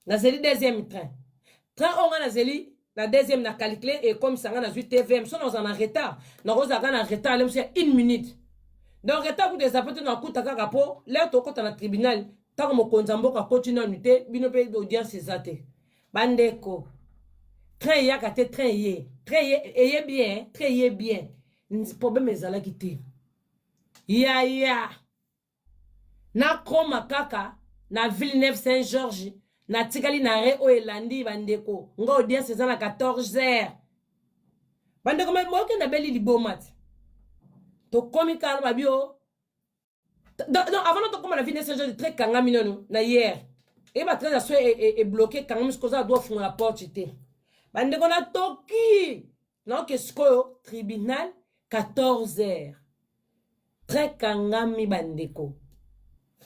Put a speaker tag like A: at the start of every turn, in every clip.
A: nazeli deuxième train on a nazeli la deuxième na calculé et comme ça on a 8 TVM so on en retard na roza en retard là c'est 1 minute donc retard pour des apporter na kuta kaka po là to kota na tribunal tant mo konzambo ka continue unité bino pe d'audience ezate bandeko train ya ka te train ye bien train ye bien problème ezala kité ya na koma kaka na Villeneuve Saint-Georges na tikali na re o elandi bandeko ngo audience eza na 14h bandeko mo ke na beli libomat to komi kala babio non avant to koma na Villeneuve Saint-Georges très kanga minono na hier et ba très asso est bloqué quand même ce que ça doit fondre la porte té bandeko na toki non que ce tribunal 14h très kanga mi bandeko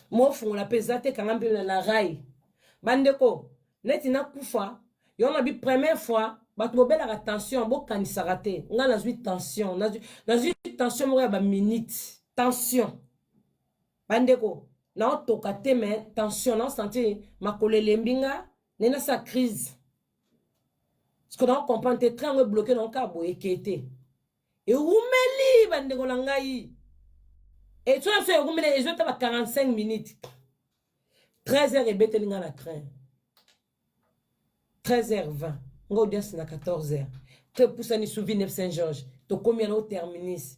A: mo fondre la pesate kanga mpe na rai bandeko neti na kufa yo na bi première fois bato bobela la tension bo kanisa raté nga na zui tension na zui tension mo ba minute tension bandeko na toka te mais tension na senti makolele mbinga nena sa crise ce que on comprend te train bloqué dans ka boye kete et umeli bandeko na ngai et tu as fait umeli et je t'ava 45 minutes 13h et bête na la train 13h20 ngo audience na 14h te poussa ni sous Villeneuve Saint-Georges to combien au terminus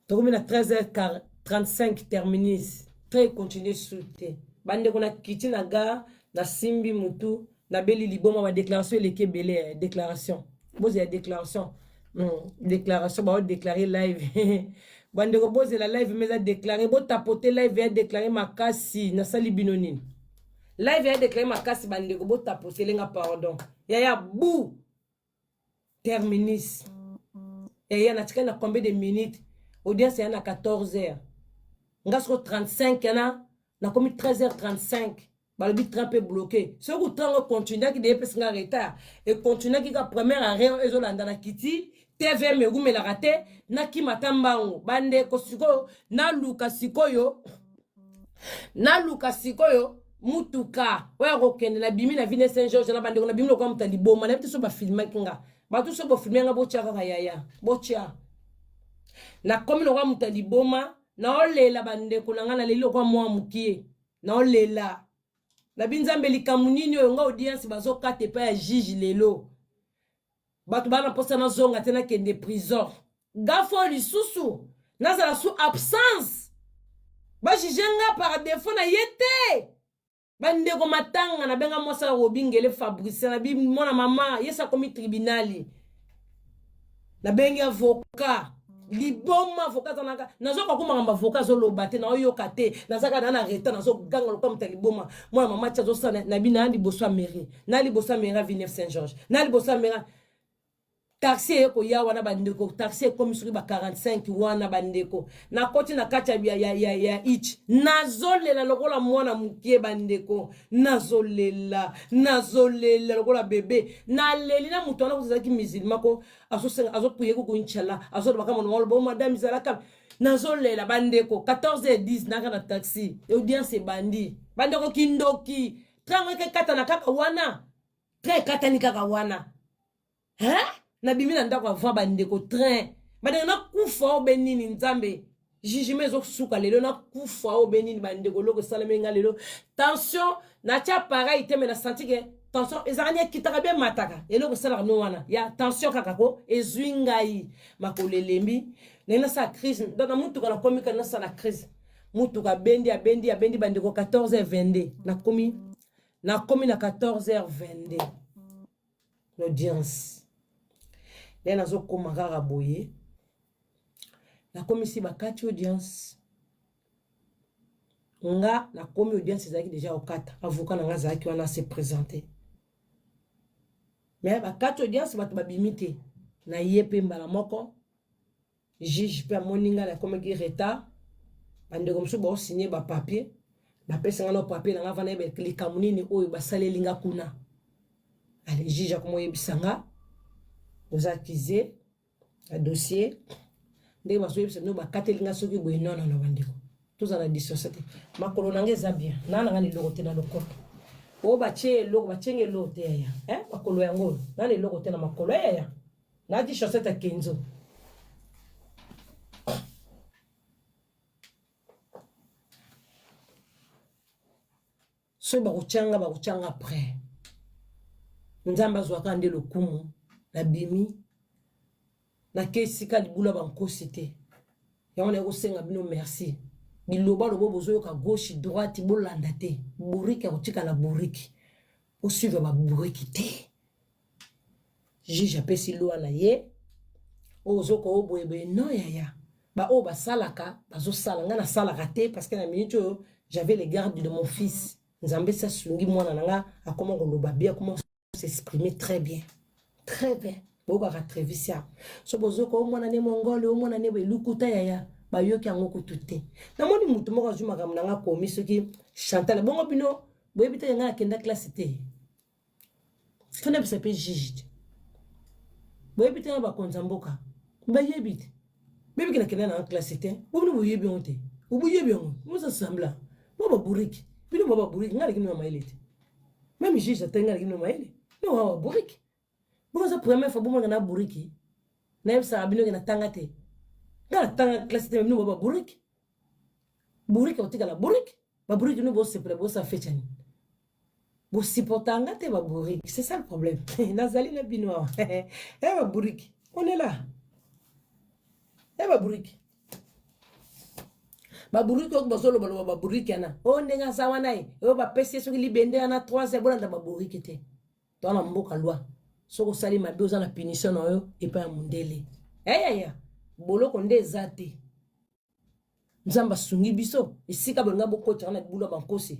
A: to combien à 13h35 terminus très continuer sous te bande ko na kiti na gare na simbi mutu na beli liboma ba déclaration leke belé déclaration boze ya déclaration déclaration ba déclarer live bande ko boze la live mais a déclarer bo tapoter live a déclarer makasi na sali binonine live a déclarer makasi bande ko bo tapoter lenga pardon ya bou terminus et na tika na combien de minutes audience ya na 14h ngasko 35 yana na komi 13h35 balobi train pe bloqué ce que train continue qui dépêche nga retard et continue qui ka première arrêt ezolanda na kiti TV me la raté na ki matambango bande ko siko na luka sikoyo mutuka wa kokende na bimi na Villeneuve Saint-Georges na bande ko na bimi ko mutandi boma na biso ba filmer kinga ba tout so ba filmer nga bo chaka yaya bo chia na komi lo kwa mutandi boma na olela bande ko na ngana lelo kwa mwa mukie na olela na binzambe likamunini oyo nga audience bazokate pa ya juge lelo bato bana posa na zonga tena kende prison gafo lisusu nazala sous absence ba juge nga par défaut na yete bande ko matanga na benga mosa robingele Fabrice na bi mona mama yesa komi tribunali na bengi avocat liboma avocat zanaka nazo ko kuma ngamba avocat zo lobate na oyo kate nazaka na reta nazo ganga lo comme liboma moi mama tcha zo sana na bina ndi boso mairie na li boso mairie Villeneuve Saint-Georges na li boso mairie taxi ko ya wana bandeko taxi comme sur ba 45 wana bandeko na koti na kacha ya ich nazolela lokola mwana mukie bandeko nazolela lokola bébé na leli na mutu na kozaki musulman ko azo prier ko inchallah azo baka mon bon madame zalaka nazolela bandeko 14h10 na taxi audience bandi bandeko kindoki trango ke kata na kaka wana très kata ni kaka wana hein na bimina ndako avant bandeko train bandeko na kufa obenini nzambe jugement zo suka lelo na kufa obenini bandeko loko salamenga lelo tension na tia pareil te mais na senti que tension ezania kitaka bien mataka eloko sala no wana ya tension kaka ko ezwingai makolelembi na sa crise donc mutu kana komika na sa la crise mutu ka bendi bandeko 14h22 na komi na 14h22 l'audience là nazo koma kaka boye na komi si bakati audience nga na komi audience ezaki déjà okata avocat na nga zaki wana se présenter mais bakati audience bato babimite na yepe mbala moko juge pe moninga na komi ki retard bandeko msu ba signer ba papier ba pesa nga no papier na nga vana be klika munini oyo basaleli nga kuna ale juge akomo yebisanga aux accusés un dossier ndé ba soyebisa no ba katelinga soki boye non bandeko tous en addition c'était makolo nange za bien nana ngani lokote na lokoto o bache loko bachenge lote ya makolo yango nani lokote na makolo ya na di chaussette kenzo so bakuchanga après nzamba zwaka nde lokumu na bimi na kesika libula bankosi te yango na kosenga bino merci biloba lobo bozoyoka gauche droite bolanda te buriki akotikala buriki osuivre baburiki te juge apesi loa na ye ozoko oboyeboye no yaya baoyo basalaka bazosala nga nasalaka te parce que na minute oyo j'avais les gardes de mon fils nzambe sasungi mwana nanga akoma koloba bien comment s'exprimer très bien bokaka trevisia so bozoko omwana ne mongole omwana ne belukuta yaya bayoki yango kutu te namoni mutu moko azwi makambo nanga komi soki Chantal bongo bino boyebi te yanga nakenda classe te fona bisa pe juge boyebi te bakonza mboka bayebi te bebi ki nakenda nanga classe te bobino boyebi yango te oboyebi yango mosa sambla bo baburiki bino bo baburiki nga lekini mamayele te même juge ate nga lekini mamayele no wa baburiki bongo za première fois bomo na buriki na yebisa bino na tanga te nga tanga classe te bino bo baburiki buriki otika la buriki baburiki no bo sepre bo sa fechani bo supportanga te baburiki c'est ça le problème nazali na bino baburiki on est là baburiki baburiki ok bazolo balo baburiki ana o ndenga sawa nae o ba pesi soki libende ana 3 bolanda baburiki te to na mboka loi soko sali mabe oza na punition na yo epa ya mundele ya boloko nde ezate nzamba sungi biso esika bonga bokota na bula bankosi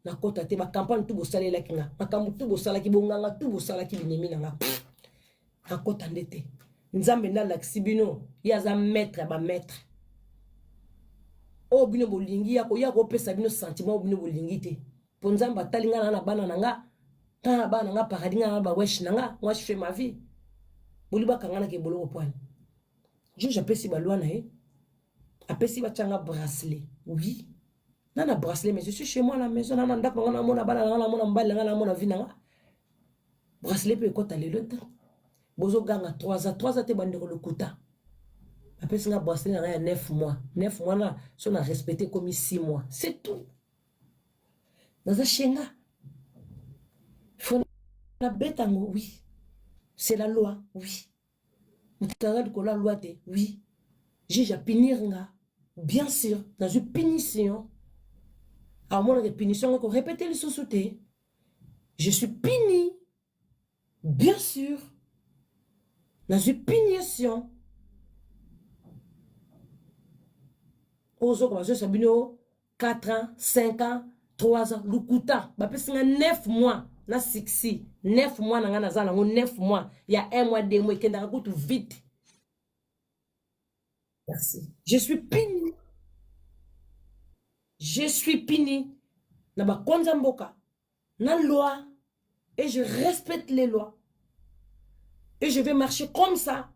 A: na kota te ba campagne tu bosalela kinga makambu tu bosala ki bonganga tu bosala ki binemi na na kota ndete nzambe na laksibino ya za maître ba maître o bino bolingi ya ko pesa bino sentiment o bino bolingi te po nzamba talinga na bana nanga ta bana nga paradinga na ba wesh nanga moi je fais ma vie boliba kangana ke boloko poil juge apesi ba loi na ye apesi ba changa bracelet oui nana bracelet mais je suis chez moi à la maison nana ndako na mona bana na mona mbali na mona vie nanga bracelet pe kota lelo ta bozo ganga 3 ans te bande ko lokuta apesi nga bracelet na ya 9 mois 9 mois na so na respecté comme 6 mois c'est tout naza shenga faut la bête en oui c'est la loi oui mutanga ko la loi te oui juge à punir nga bien sûr dans une punition à moins de punition qu'on répète le sous-sauté je suis puni bien sûr dans une punition aux autres je sabino 4 ans 5 ans 3 ans lukuta ba pesinga 9 mois na 6 9 mois na ngana zana 9 mois il y a 1 mois 2 mois kenda kutu vite merci je suis puni na ba konza mboka na loi et je respecte les lois et je vais marcher comme ça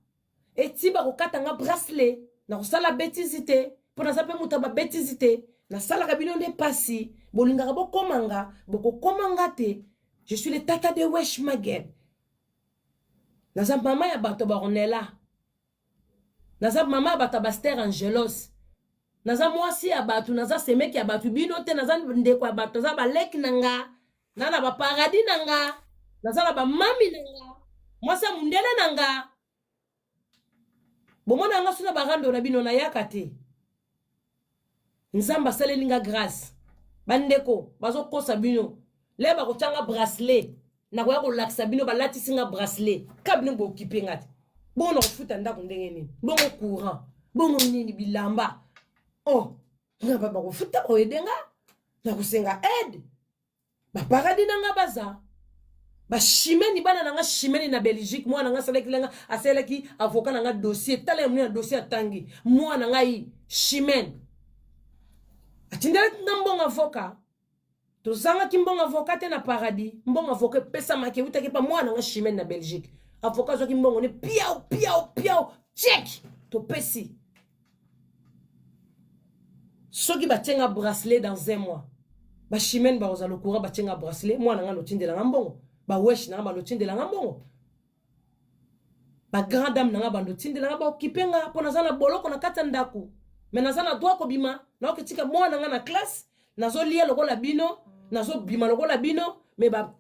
A: et tiba ko katanga bracelet na ko sala bêtisité pour na sape muta ba bêtisité na sala kabino de passi bolinga bo komanga boko komanga te je suis le tata de Wesh Maged naza mama ya bato baronela naza mama ya bato Baster Angelos naza mwasi ya bato naza semeki ya bato bino te naza ndeko ya bato naza baleki nanga nana ba paradis nanga naza na ba mami nanga mwasi ya mundele nanga bomona nanga suna barando na bino na yaka te nzamba salelinga grâce bandeko bazo kosa bino le ba ko tanga bracelet na ko ya ko laksa bino ba latisinga bracelet kabino bo occupé ngati bono futa ndako ndenge nini bongo courant bongo nini bilamba oh nga ba ko futa ko edenga na ko senga aide ba paradis nanga baza ba chimeni bana nanga chimeni na Belgique moi nanga salaki lenga aselaki avocat nanga dossier tala muna dossier atangi moi nanga yi chimeni atindela mbonga avocat to zanga ki mbonga avocat te na paradis mbonga avocat pesa make utaki pa moi nanga chimeni na Belgique avocat zo ki mbongo ne piao check to pesi soki batenga bracelet dans un mois ba chimene ba ozalo courant batenga bracelet moi nanga lotindela ngambongo ba wesh nanga ba lotindela ngambongo ba grand dame nanga ba lotindela ngaba okipenga pona zana boloko na kata ndaku mais nazana droit ko bima na okitika moi nanga na classe nazo lia lokola bino nazo bima lokola bino mais ba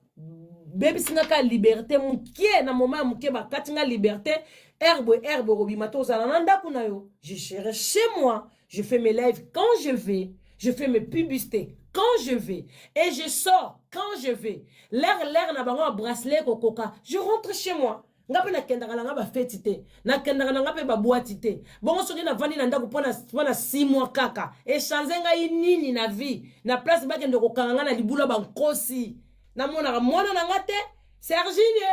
A: baby singa ka liberté mukie na moment mukie ba katinga liberté herbe robima to zala na ndaku na yo je serai chez moi je fais mes lives quand je vais je fais mes publicités quand je vais et je sors quand je vais l'air na bango bracelet kokoka je rentre chez moi ngape na kendaka na ngaba fête te na kendaka na ngape ba boîte te bongo soki na vandi na ndako pona 6 mois kaka et changer ngai nini na vie na place ba kende kokanga na libula ba nkosi na mona mwana na ngate Sergine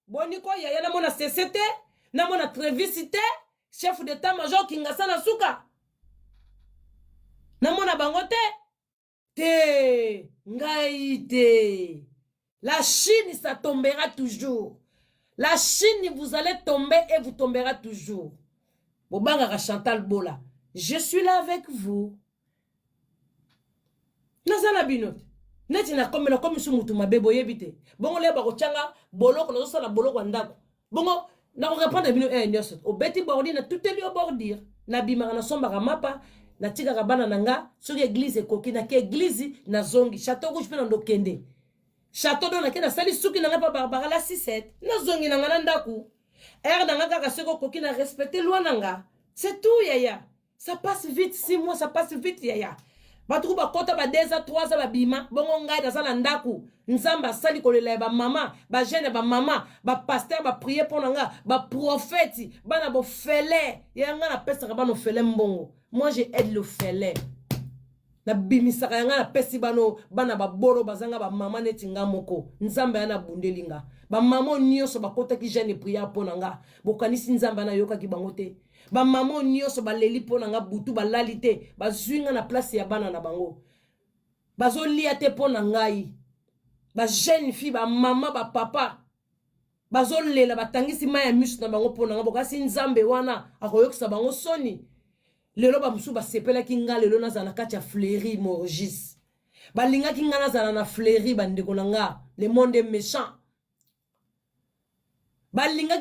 A: boniko ya na mona CCT na mona Trevisité chef d'état major Kingasa na suka na mona bangote te ngai te. La Chine ça tombera toujours. La Chine vous allez tomber et vous tombera toujours. Bobanga Chantal Bola, je suis là avec vous. Nazana binot. Neti na comme sumutu mabebo yebite. Bongo le ba kochanga boloko na sala boloko ndako. Bongo na ko répondre bino nyos. Obeti bordi na tout est au bordir. Na bimanga na somba mapa na tika kabana nanga sur église koki na ke église na zongi château rouge pe na ndokende. Château do na ke na sali suki na pa barbara la 6-7. Na zongi na ngana ndaku. Nanga kaka seko koki na respecter loi nanga. C'est tout yaya. Ça passe vite 6 mois ça passe vite yaya. Batru ba kota ba 2 à 3 ba bima bongo ngai da sala ndaku nzamba sali kolela ba mama ba jeune ba mama ba pasteur ba prier pour nga ba prophète bana bo fele yanga na pesa ka bano fele mbongo moi je aide le fele na bimisa ka yanga na pesi bano bana ba boro bazanga ba mama neti nga moko nzamba yana bundelinga ba mama nyoso ba kota ki jeune prier pour nga bokanisi nzamba na yoka ki bangote ba mama nyoso ba leli pona nga butu ba lalite ba zwinga na place ya bana na bango bazo lia te pona ngai ba jeune fille ba mama ba papa bazo lela batangisi maya misu na bango pona nga bokasi nzambe wana akoyokisa bango soni lelo ba musu ba sepela ki nga lelo nazana kati ya fleurie morgis ba linga ki nga nazana na fleurie ba ndeko na nga le monde est méchant ba linga